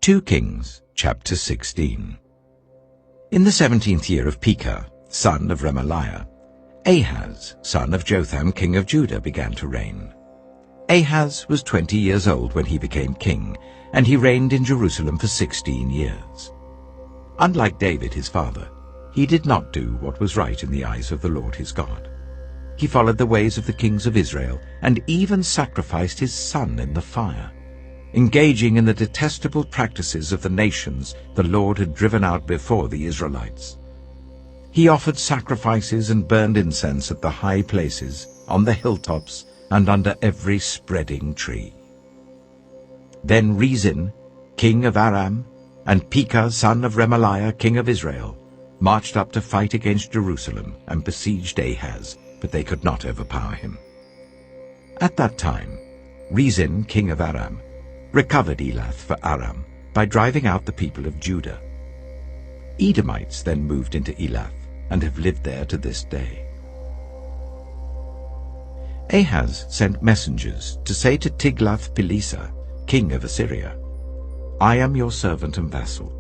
2 Kings chapter 16. In the 17th year of Pekah, son of Remaliah, Ahaz, son of Jotham, king of Judah, began to reign. Ahaz was 20 years old when he became king, and he reigned in Jerusalem for 16 years. Unlike David his father, he did not do what was right in the eyes of the Lord his God. He followed the ways of the kings of Israel, and even sacrificed his son in the fire, engaging in the detestable practices of the nations the Lord had driven out before the Israelites. He offered sacrifices and burned incense at the high places, on the hilltops, and under every spreading tree. Then Rezin, king of Aram, and Pekah, son of Remaliah, king of Israel, marched up to fight against Jerusalem and besieged Ahaz, but they could not overpower him. At that time, Rezin, king of Aram, recovered Elath for Aram by driving out the people of Judah. Edomites then moved into Elath and have lived there to this day. Ahaz sent messengers to say to Tiglath-Pileser, king of Assyria, "I am your servant and vassal.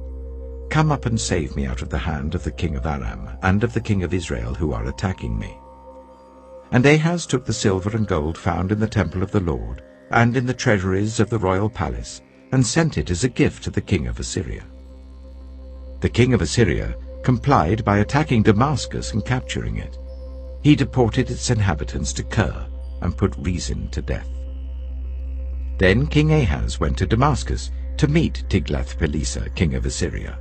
Come up and save me out of the hand of the king of Aram and of the king of Israel who are attacking me." And Ahaz took the silver and gold found in the temple of the Lord and in the treasuries of the royal palace, and sent it as a gift to the king of Assyria. The king of Assyria complied by attacking Damascus and capturing it. He deported its inhabitants to Kir and put Rezin to death. Then King Ahaz went to Damascus to meet Tiglath-Pileser, king of Assyria.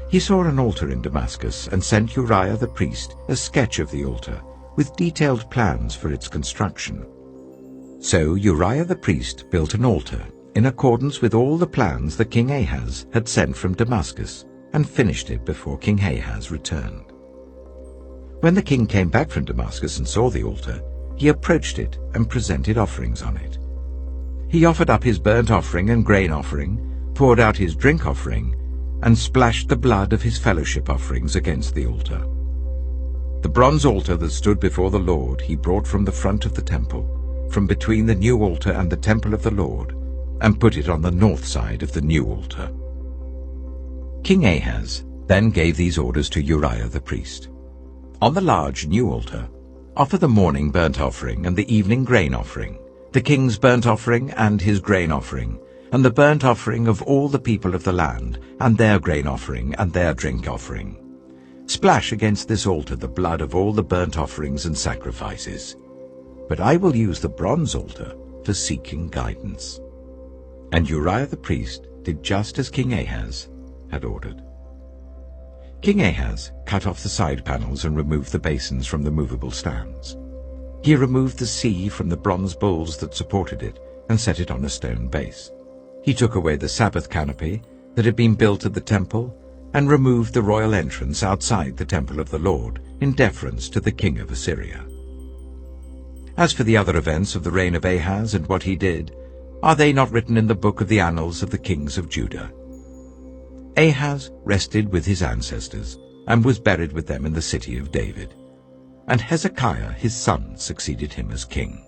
He saw an altar in Damascus and sent Uriah the priest a sketch of the altar, with detailed plans for its construction. So Uriah the priest built an altar in accordance with all the plans that King Ahaz had sent from Damascus, and finished it before King Ahaz returned. When the king came back from Damascus and saw the altar, he approached it and presented offerings on it. He offered up his burnt offering and grain offering, poured out his drink offering, and splashed the blood of his fellowship offerings against the altar. The bronze altar that stood before the Lord he brought from the front of the temple, from between the new altar and the temple of the Lord, and put it on the north side of the new altar. King Ahaz then gave these orders to Uriah the priest. On the large new altar, offer the morning burnt offering and the evening grain offering, the king's burnt offering and his grain offering, and the burnt offering of all the people of the land, and their grain offering and their drink offering. Splash against this altar the blood of all the burnt offerings and sacrifices. But I will use the bronze altar for seeking guidance." And Uriah the priest did just as King Ahaz had ordered. King Ahaz cut off the side panels and removed the basins from the movable stands. He removed the sea from the bronze bowls that supported it and set it on a stone base. He took away the Sabbath canopy that had been built at the temple and removed the royal entrance outside the temple of the Lord in deference to the king of Assyria. As for the other events of the reign of Ahaz and what he did, are they not written in the book of the annals of the kings of Judah? Ahaz rested with his ancestors and was buried with them in the city of David, and Hezekiah his son succeeded him as king.